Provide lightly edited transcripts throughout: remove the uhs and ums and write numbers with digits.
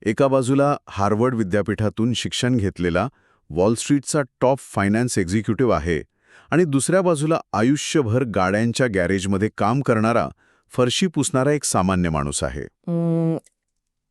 एका बाजूला हार्वर्ड विद्यापीठातून शिक्षण घेतलेला वॉल स्ट्रीटचा टॉप फायनान्स एक्झिक्युटिव्ह आहे आणि दुसऱ्या बाजूला आयुष्यभर गाड्यांच्या गॅरेजमध्ये काम करणारा, फरशी पुसणारा एक सामान्य माणूस आहे.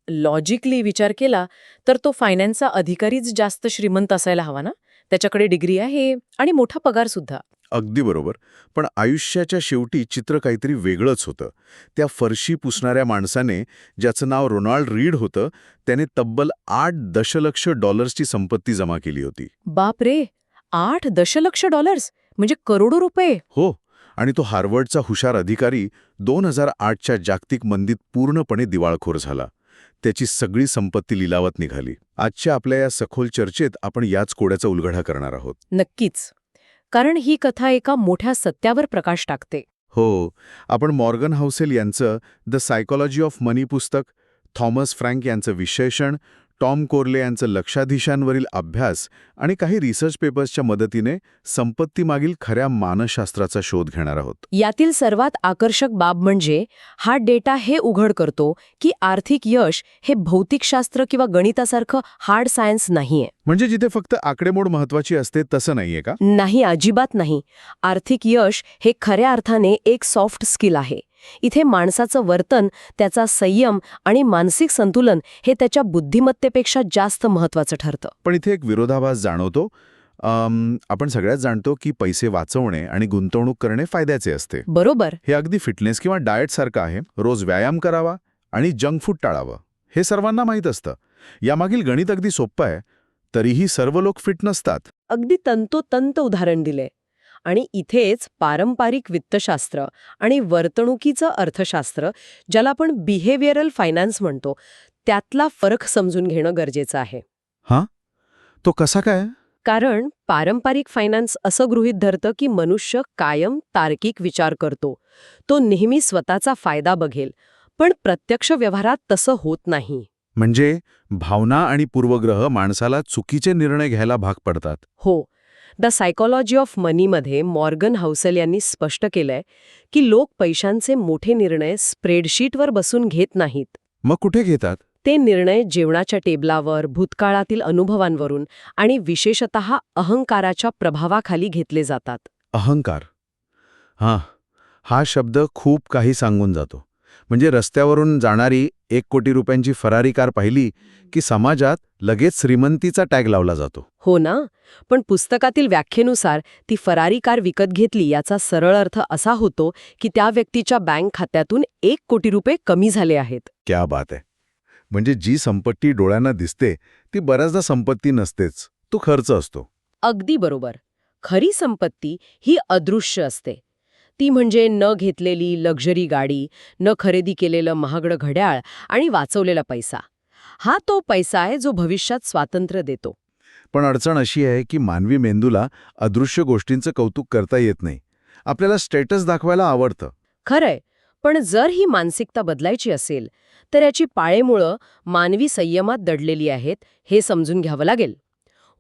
लॉजिकली विचार केला तर तो फायनान्सचा अधिकारीच जास्त श्रीमंत असायला हवा ना. त्याच्याकडे डिग्री आहे आणि मोठा पगार सुद्धा. अगदी बरोबर. पण आयुष्याच्या शेवटी चित्र काहीतरी वेगळंच होतं. त्या फरशी पुसणाऱ्या माणसाने, ज्याचं नाव रोनाल्ड रीड होतं, त्याने तब्बल $8 दशलक्ष संपत्ती जमा केली होती. बापरे, $8 दशलक्ष म्हणजे करोडो रुपये. हो, आणि तो हार्वर्डचा हुशार अधिकारी 2008च्या जागतिक मंदीत पूर्णपणे दिवाळखोर झाला. त्याची सगळी संपत्ती लिलावात निघाली. आजच्या आपल्या या सखोल चर्चेत आपण याच कोड्याचा उलगडा करणार आहोत. नक्कीच, कारण ही कथा एका मोठ्या सत्यावर प्रकाश टाकते. हो, आपण मॉर्गन हाउसेल यांचं द सायकॉलॉजी ऑफ मनी पुस्तक, थॉमस फ्रँक यांचं विश्लेषण, टॉम कोर्ले यांचं लक्षाधीशांवरील अभ्यास आणि काही रिसर्च पेपर्सच्या मदतीने संपत्तीमागील खऱ्या मानसशास्त्राचा शोध घेणार आहोत. यातील सर्वात आकर्षक बाब म्हणजे हा डेटा हे उघड करतो की आर्थिक यश हे भौतिकशास्त्र किंवा गणितासारखं हार्ड सायन्स नाहीये. म्हणजे जिथे फक्त आकडेमोड महत्वाची असते तसं नाहीये का? नाही, अजिबात नाही. आर्थिक यश हे खऱ्या अर्थाने एक सॉफ्ट स्किल आहे. इथे माणसाचं वर्तन, त्याचा संयम आणि मानसिक संतुलन हे त्याच्या बुद्धिमत्तेपेक्षा जास्त महत्वाचं ठरतं. पण इथे एक विरोधाभास जाणवतो. आपण सगळ्याच जाणतो की पैसे वाचवणे आणि गुंतवणूक करणे फायद्याचे असते. बरोबर. हे अगदी फिटनेस किंवा डाएटसारखं आहे. रोज व्यायाम करावा आणि जंक फूड टाळावं, हे सर्वांना माहीत असतं. यामागील गणित अगदी सोपं आहे. तरीही सर्व लोक फिट नसतात. अगदी तंतोतंत उदाहरण दिले. आणि इथेच पारंपरिक वित्तशास्त्र आणि वर्तणुकीचं अर्थशास्त्र, ज्याला आपण बिहेवियरल फायनान्स म्हणतो, त्यातला फरक समजून घेणं गरजेचं आहे. हां, तो कसा काय? कारण पारंपरिक फायनान्स असं गृहीत धरतं की मनुष्य कायम तार्किक विचार करतो, तो नेहमी स्वतःचा फायदा बघेल. पण प्रत्यक्ष व्यवहारात तसं होत नाही. म्हणजे भावना आणि पूर्वग्रह माणसाला चुकीचे निर्णय घ्यायला भाग पडतात. हो. द सायकॉलॉजी ऑफ मनीमध्ये मॉर्गन हाउसेल यांनी स्पष्ट केलंय की लोक पैशांचे मोठे निर्णय स्प्रेडशीटवर बसून घेत नाहीत. मग कुठे घेतात? ते निर्णय जेवणाच्या टेबलावर, भूतकाळातील अनुभवांवरून आणि विशेषतः अहंकाराच्या प्रभावाखाली घेतले जातात. अहंकार. हा शब्द खूप काही सांगून जातो. म्हणजे रस्त्यावरून जाणारी 1 कोटी रुपयांची फरारी कार पाहिली की समाजात लगेच श्रीमंतीचा टॅग लावला जातो. हो ना. पण पुस्तकातील व्याख्येनुसार ती फरारी कार विकत घेतली याचा सरळ अर्थ असा होतो की त्या व्यक्तीच्या बँक खात्यातून 1 कोटी रुपये कमी झाले आहेत. क्या बात आहे. म्हणजे जी संपत्ती डोळ्यांना दिसते ती बऱ्याचदा संपत्ती नसतेच, तो खर्च असतो. अगदी बरोबर. खरी संपत्ती ही अदृश्य असते. ती म्हणजे न घेतलेली लक्झरी गाडी, न खरेदी केलेलं महागडं घड्याळ आणि वाचवलेला पैसा. हा तो पैसा आहे जो भविष्यात स्वातंत्र्य देतो. पण अडचण अशी आहे की मानवी मेंदूला अदृश्य गोष्टींचं कौतुक करता येत नाही. आपल्याला स्टेटस दाखवायला आवडतं. खरंय. पण जर ही मानसिकता बदलायची असेल तर याची पाळेमुळं मानवी संयमात दडलेली आहेत, हे समजून घ्यावं लागेल.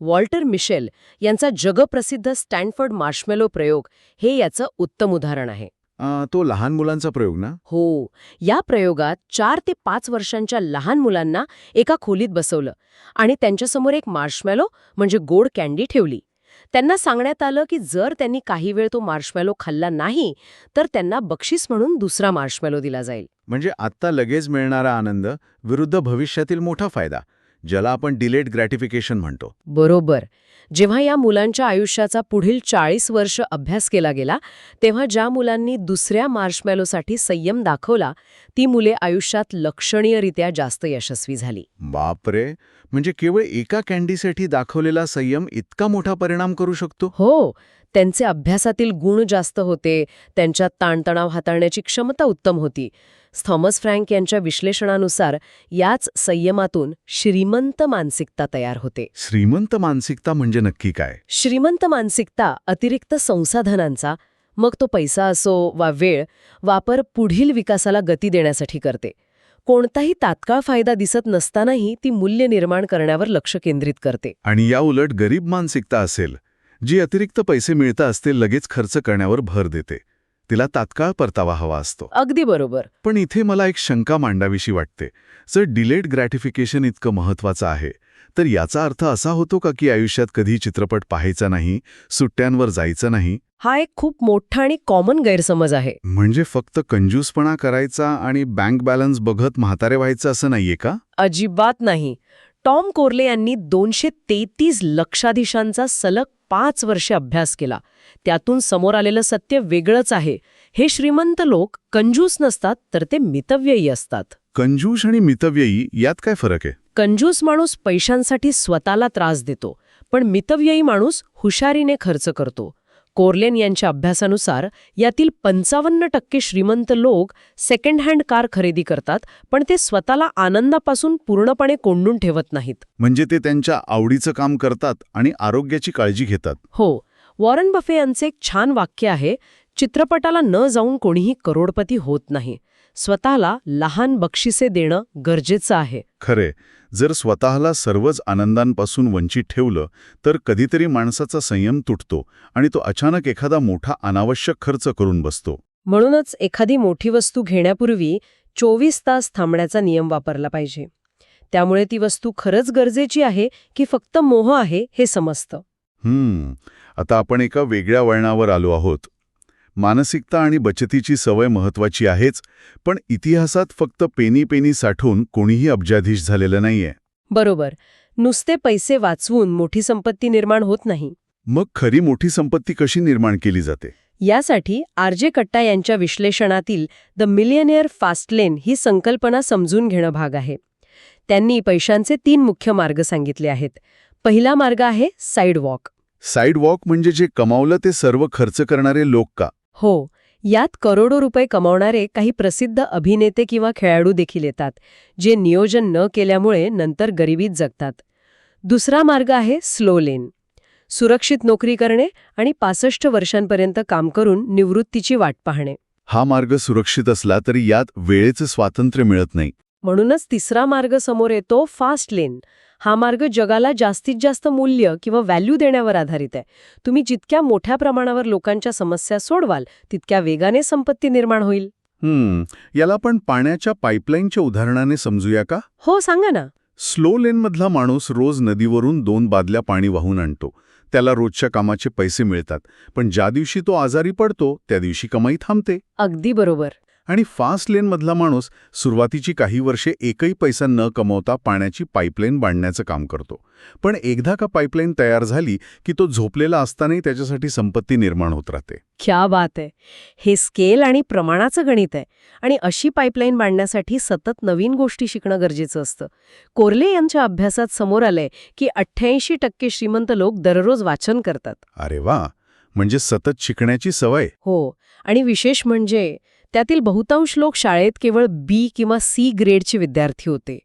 वॉल्टर मिशेल यांचा जगप्रसिद्ध स्टॅनफर्ड मार्शमेलो प्रयोग हे याचं उत्तम उदाहरण आहे. तो लहान मुलांचा प्रयोग ना? हो. या प्रयोगात 4 ते 5 वर्षांच्या लहान मुलांना एका खोलीत बसवलं आणि त्यांच्यासमोर एक मार्शमेलो म्हणजे गोड कँडी ठेवली. त्यांना सांगण्यात आलं की जर त्यांनी काही वेळ तो मार्शमेलो खाल्ला नाही तर त्यांना बक्षीस म्हणून दुसरा मार्शमेलो दिला जाईल. म्हणजे आत्ता लगेच मिळणारा आनंद विरुद्ध भविष्यातील मोठा फायदा, ज्याला आपण डिलेड ग्रॅटिफिकेशन म्हणतो. बरोबर. जेव्हा या मुलांच्या आयुष्याचा पुढील 40 वर्ष अभ्यास केला गेला तेव्हा ज्या मुलांनी दुसऱ्या मार्शमेलोसाठी संयम दाखवला ती मुले आयुष्यात लक्षणीयरित्या जास्त यशस्वी झाली. बापरे. म्हणजे केवळ एका कँडीसाठी दाखवलेला संयम इतका मोठा परिणाम करू शकतो? हो. त्यांचे अभ्यासातील गुण जास्त होते, त्यांच्यात ताणतणाव हाताळण्याची क्षमता उत्तम होती. थॉमस फ्रँक यांच्या विश्लेषणानुसार याच संयमातून श्रीमंत मानसिकता तयार होते. श्रीमंत मानसिकता म्हणजे नक्की काय? श्रीमंत मानसिकता अतिरिक्त संसाधनांचा, मग तो पैसा असो वा वेळ, वापर पुढील विकासाला गती देण्यासाठी करते. कोणताही तात्काळ फायदा दिसत नसतानाही ती मूल्य निर्माण करण्यावर लक्ष केंद्रित करते. आणि या उलट गरीब मानसिकता असेल, जी अतिरिक्त पैसे मिळता असते लगेच खर्च करण्यावर भर देते. तिला तात्काळ परतावा हवा असतो. अगदी बरोबर. पण इथे मला एक शंका मांडावीशी वाटते. जर डिलेड ग्रॅटिफिकेशन इतकं महत्वाचं आहे, तर याचा अर्थ असा होतो का की आयुष्यात कधी चित्रपट पाहायचा नाही, सुट्ट्यांवर जायचं नाही? हा एक खूप मोठा आणि कॉमन गैरसमज आहे. म्हणजे फक्त कंजूसपणा करायचा आणि बँक बॅलन्स बघत म्हातारे व्हायचं असं नाहीये का? अजिबात नाही. टॉम कोर्ले यांनी 233 लक्षाधीशांचा सलग 5 वर्षे अभ्यास केला. त्यातून समोर आलेलं सत्य वेगळंच आहे. हे श्रीमंत लोक कंजूस नसतात, तर ते मितव्ययी असतात. कंजूस आणि मितव्ययी यात काय फरक आहे? कंजूस माणूस पैशांसाठी स्वतःला त्रास देतो, पण मितव्ययी माणूस हुशारीने खर्च करतो. कोर्लेन यांच्या अभ्यासानुसार यातील 55% श्रीमंत लोक सेकंड हँड कार खरेदी करतात, पण ते स्वतःला आनंदापासून पूर्णपणे कोंडून ठेवत नाहीत. म्हणजे ते त्यांच्या आवडीचं काम करतात आणि आरोग्याची काळजी घेतात. हो, वॉरन बफे यांचे एक छान वाक्य आहे, चित्रपटाला न जाऊन कोणीही करोडपती होत नाही. स्वतःला लहान बक्षिसे देणं गरजेचं आहे. खरे, जर स्वतःला सर्वच आनंदांपासून वंचित ठेवलं तर कधीतरी माणसाचा संयम तुटतो आणि तो अचानक एखादा मोठा अनावश्यक खर्च करून बसतो. म्हणूनच एखादी मोठी वस्तू घेण्यापूर्वी 24 तास थांबण्याचा नियम वापरला पाहिजे. त्यामुळे ती वस्तू खरंच गरजेची आहे की फक्त मोह आहे हे समजतं. आता आपण एका वेगळ्या वळणावर आलो आहोत. मानसिकता आणि बचतीची सवय महत्वाची आहेच, पण इतिहासात फक्त पेनी साठवून कोणीही अब्जाधीश झालेलं नाहीये. बरोबर. नुसते पैसे वाचवून मोठी संपत्ती निर्माण होत नाही. मग खरी मोठी संपत्ती कशी निर्माण केली जाते? यासाठी आर.जे. कट्टा यांच्या विश्लेषणातील द मिलियनियर फास्ट लेन ही संकल्पना समजून घेणं भाग आहे. त्यांनी पैशांचे 3 मुख्य मार्ग सांगितले आहेत. पहिला मार्ग आहे साईडवॉक. साईडवॉक म्हणजे जे कमावलं ते सर्व खर्च करणारे लोक का? हो, यात करोडो रुपये कमावणारे काही प्रसिद्ध अभिनेते किंवा खेळाडू देखील येतात, जे नियोजन न केल्यामुळे नंतर गरिबीत जगतात. दुसरा मार्ग आहे स्लो लेन. सुरक्षित नोकरी करणे आणि 65 वर्षांपर्यंत काम करून निवृत्तीची वाट पाहणे. हा मार्ग सुरक्षित असला तरी यात वेळेचं स्वातंत्र्य मिळत नाही. म्हणूनच तिसरा मार्ग समोर येतो फास्ट लेन. हा मार्ग जगाला जास्तीत जास्त मूल्य किंवा व्हॅल्यू देण्यावर आधारित आहे. तुम्ही जितक्या मोठ्या प्रमाणावर लोकांच्या समस्या सोडवाल, तितक्या वेगाने संपत्ती निर्माण होईल. याला आपण पाण्याच्या पाईपलाईनच्या उदाहरणाने समजूया का? हो, सांगा ना. स्लो लेनमधला माणूस रोज नदीवरून 2 बादल्या पाणी वाहून आणतो. त्याला रोजच्या कामाचे पैसे मिळतात, पण ज्या दिवशी तो आजारी पडतो त्या दिवशी कमाई थांबते. अगदी बरोबर. आणि फास्ट लेनमधला माणूस सुरुवातीची काही वर्षे एकही पैसा न कमवता पाण्याची पाईपलाईन बांधण्याचं काम करतो. पण एकदा का पाईपलाईन तयार झाली की तो झोपलेला असतानाही त्याच्यासाठी संपत्ती निर्माण होत राहते. क्या बात आहे. हे स्केल आणि प्रमाणाचं गणित आहे. आणि अशी पाईपलाईन बांधण्यासाठी सतत नवीन गोष्टी शिकणं गरजेचं असतं. कोर्ले यांच्या अभ्यासात समोर आलंय की 88% श्रीमंत लोक दररोज वाचन करतात. अरे वा, म्हणजे सतत शिकण्याची सवय. हो, आणि विशेष म्हणजे त्यातील बहुतांश लोक शाळेत केवळ बी किंवा सी ग्रेडचे विद्यार्थी होते.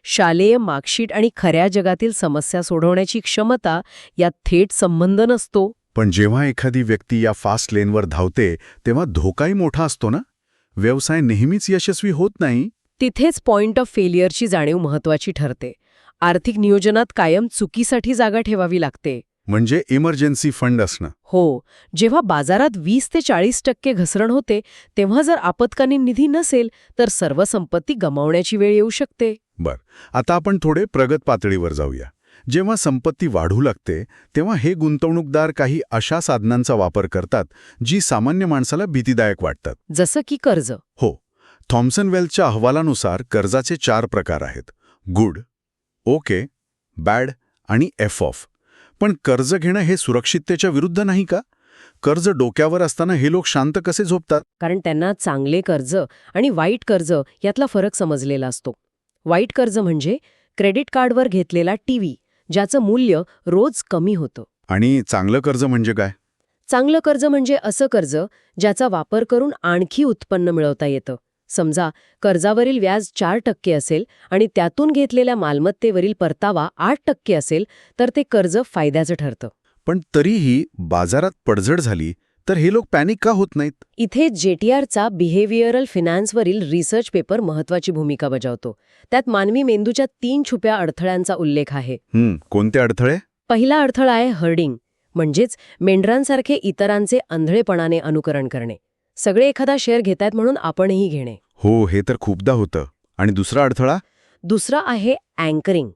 शालेय मार्कशीट आणि खऱ्या जगातील समस्या सोडवण्याची क्षमता यात थेट संबंध नसतो. पण जेव्हा एखादी व्यक्ती या फास्ट लेनवर धावते तेव्हा धोकाही मोठा असतो ना? व्यवसाय नेहमीच यशस्वी होत नाही. तिथेच पॉइंट ऑफ फेलियरची जाणीव महत्वाची ठरते. आर्थिक नियोजनात कायम चुकीसाठी जागा ठेवावी लागते. म्हणजे इमर्जन्सी फंड असणं. हो, जेव्हा बाजारात 20 ते 40% घसरण होते, तेव्हा जर आपत्कालीन निधी नसेल तर सर्व संपत्ती गमावण्याची वेळ येऊ शकते. आता आपण थोडे प्रगत पातळीवर जाऊया. जेव्हा संपत्ती वाढू लागते तेव्हा हे गुंतवणूकदार काही अशा साधनांचा वापर करतात जी सामान्य माणसाला भीतीदायक वाटतात. जसं की कर्ज. हो, थॉम्सन वेल्थच्या अहवालानुसार कर्जाचे 4 प्रकार आहेत: गुड, ओके, बॅड आणि एफ ऑफ. पण कर्ज घेणं हे सुरक्षिततेच्या विरुद्ध नाही का? कर्ज डोक्यावर असताना हे लोक शांत कसे झोपतात? कारण त्यांना चांगले कर्ज आणि वाईट कर्ज यातला फरक समजलेला असतो. वाईट कर्ज म्हणजे क्रेडिट कार्डवर घेतलेला टीव्ही, ज्याचं मूल्य रोज कमी होतं. आणि चांगलं कर्ज म्हणजे काय? चांगलं कर्ज म्हणजे असं कर्ज ज्याचा वापर करून आणखी उत्पन्न मिळवता येतं. समजा कर्जावरील व्याज 4% असेल आणि त्यातून घेतलेल्या मालमत्तेवरील परतावा 8% असेल तर ते कर्ज फायद्याचं ठरतं. पण तरीही बाजारात पडझड झाली तर हे लोक पॅनिक का होत नाहीत? इथे JTRचा बिहेवियरल फिनान्सवरील रिसर्च पेपर महत्वाची भूमिका बजावतो. त्यात मानवी मेंदूच्या 3 छुप्या अडथळ्यांचा उल्लेख आहे. कोणते अडथळे? पहिला अडथळा आहे हर्डिंग, म्हणजेच मेंढरांसारखे इतरांचे आंधळेपणाने अनुकरण करणे. सगळे एखादा शेअर घेतायत म्हणून आपणही घेणे. हो, हे तर खूपदा होतं. आणि दुसरा अडथळा? दुसरा आहे अँकरिंग.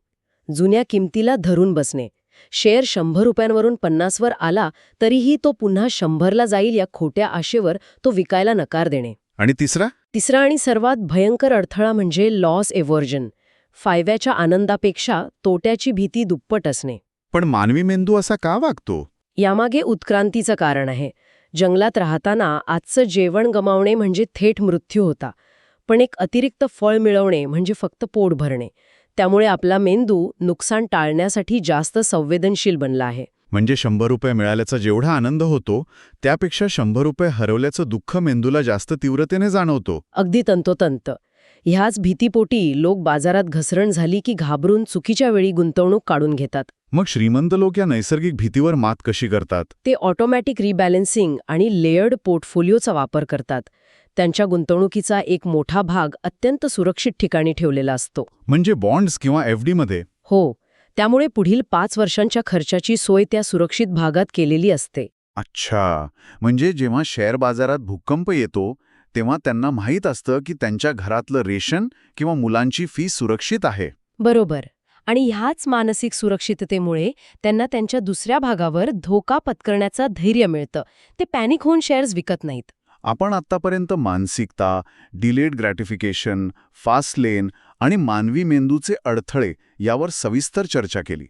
जुन्या किमतीला धरून बसणे. शेअर 100 रुपयांवरून 50 वर आला तरीही तो पुन्हा 100ला जाईल या खोट्या आशेवर तो विकायला नकार देणे. आणि तिसरा? तिसरा आणि सर्वात भयंकर अडथळा म्हणजे लॉस एव्हर्जन. फायद्याच्या आनंदापेक्षा तोट्याची भीती दुप्पट असणे. पण मानवी मेंदू असा का वागतो? यामागे उत्क्रांतीचं कारण आहे. जंगलात राहताना आजचं जेवण गमावणे म्हणजे थेट मृत्यू होता. पण एक अतिरिक्त फळ मिळवणे म्हणजे फक्त पोट भरणे. त्यामुळे आपला मेंदू नुकसान टाळण्यासाठी जास्त संवेदनशील बनला आहे. म्हणजे 100 रुपये मिळाल्याचा जेवढा आनंद होतो, त्यापेक्षा 100 रुपये हरवल्याचं दुःख मेंदूला जास्त तीव्रतेने जाणवतो. अगदी तंतोतंत. ह्याच भीतीपोटी लोक बाजारात घसरण झाली की घाबरून चुकीच्या वेळी गुंतवणूक काढून घेतात. मग श्रीमंत लोक या नैसर्गिक भीतीवर मात कशी करतात? ते ऑटोमॅटिक रिबॅलन्सिंग आणि लेयर्ड पोर्टफोलिओचा वापर करतात. त्यांच्या गुंतवणुकीचा एक मोठा भाग अत्यंत सुरक्षित ठिकाणी ठेवलेला असतो. म्हणजे बॉन्ड्स किंवा FD मध्ये? हो, त्यामुळे पुढील 5 वर्षांच्या खर्चाची सोय त्या सुरक्षित भागात केलेली असते. अच्छा, म्हणजे जेव्हा शेअर बाजारात भूकंप येतो तेव्हा त्यांना माहीत असतं की त्यांच्या घरातलं रेशन किंवा मुलांची फी सुरक्षित आहे. बरोबर. आणि ह्याच मानसिक सुरक्षिततेमुळे त्यांना त्यांच्या दुसऱ्या भागावर धोका पत्करण्याचं धैर्य मिळतं. ते पॅनिक होऊन शेअर्स विकत नाहीत. आपण आत्तापर्यंत मानसिकता, डिलेड ग्रॅटिफिकेशन, फास्ट लेन आणि मानवी मेंदूचे अडथळे यावर सविस्तर चर्चा केली.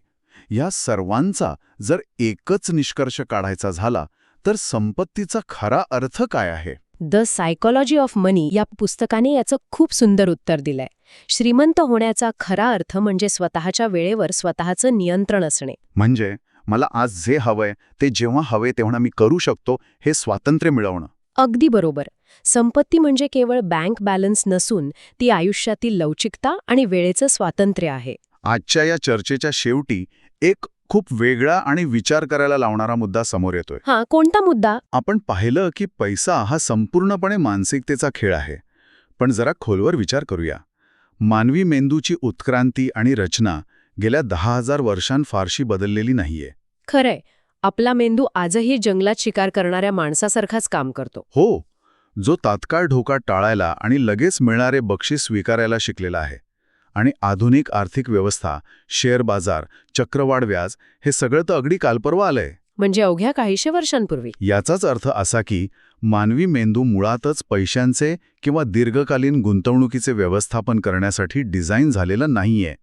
या सर्वांचा जर एकच निष्कर्ष काढायचा झाला तर संपत्तीचा खरा अर्थ काय आहे? द सायकॉलॉजी ऑफ मनी या पुस्तकाने याचं खूप सुंदर उत्तर दिलंय. श्रीमंत होण्याचा खरा अर्थ म्हणजे स्वतःच्या वेळेवर स्वतःचं नियंत्रण असणे. म्हणजे मला आज जे हवंय ते जेव्हा हवे तेव्हा मी करू शकतो हे स्वातंत्र्य मिळवणं. अगदी बरोबर. संपत्ती म्हणजे केवळ बँक बॅलन्स नसून ती आयुष्यातील लवचिकता आणि वेळेचं स्वातंत्र्य आहे. आजच्या या चर्चेच्या शेवटी एक खूप वेगळा आणि विचार करायला लावणारा मुद्दा समोर येतोय. हां, कोणता मुद्दा? आपण पाहिलं की पैसा हा संपूर्णपणे मानसिकतेचा खेळ आहे. पण जरा खोलवर विचार करूया. मानवी मेंदूची उत्क्रांती आणि रचना गेल्या 10,000 वर्षांत फारशी बदललेली नाहीये. खरंय, आपला मेंदू आजही जंगलात शिकार करणाऱ्या माणसासारखाच काम करतो. हो, जो तात्काळ धोका टाळायला आणि लगेच मिळणारे बक्षीस स्वीकारायला शिकलेला आहे. आणि आधुनिक आर्थिक व्यवस्था, शेअर बाजार, चक्रवाढ व्याज हे सगळं तर अगदी कालपर्वा आलंय. म्हणजे अवघ्या काहीशे वर्षांपूर्वी. याचाच अर्थ असा की मानवी मेंदू मुळातच पैशांचे किंवा दीर्घकालीन गुंतवणुकीचे व्यवस्थापन करण्यासाठी डिझाईन झालेला नाहीये.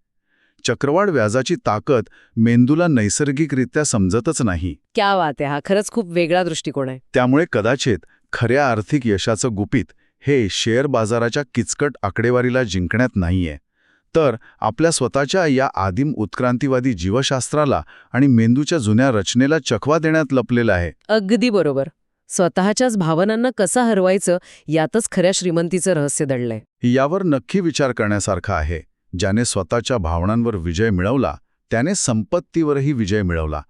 चक्रवाढ व्याजाची ताकद मेंदूला नैसर्गिकरित्या समजतच नाही. क्या बात आहे, हा खरंच खूप वेगळा दृष्टिकोन आहे. त्यामुळे कदाचित खऱ्या आर्थिक यशाचं गुपित हे शेअर बाजाराच्या किचकट आकडेवारीला जिंकण्यात नाहीये, तर आपल्या स्वतःच्या या आदिम उत्क्रांतीवादी जीवशास्त्राला आणि मेंदूच्या जुन्या रचनेला चकवा देण्यात लपलेलं आहे. अगदी बरोबर. स्वतःच्याच भावनांना कसं हरवायचं यातच खऱ्या श्रीमंतीचं रहस्य दडलंय. यावर नक्की विचार करण्यासारखं आहे. ज्याने स्वतःच्या भावनांवर विजय मिळवला त्याने संपत्तीवरही विजय मिळवला.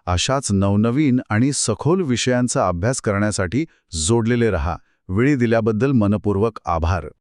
अशाच नवनवीन आणि सखोल विषयांचा अभ्यास करण्यासाठी जोडलेले रहा. वेळ दिल्याबद्दल मनपूर्वक आभार.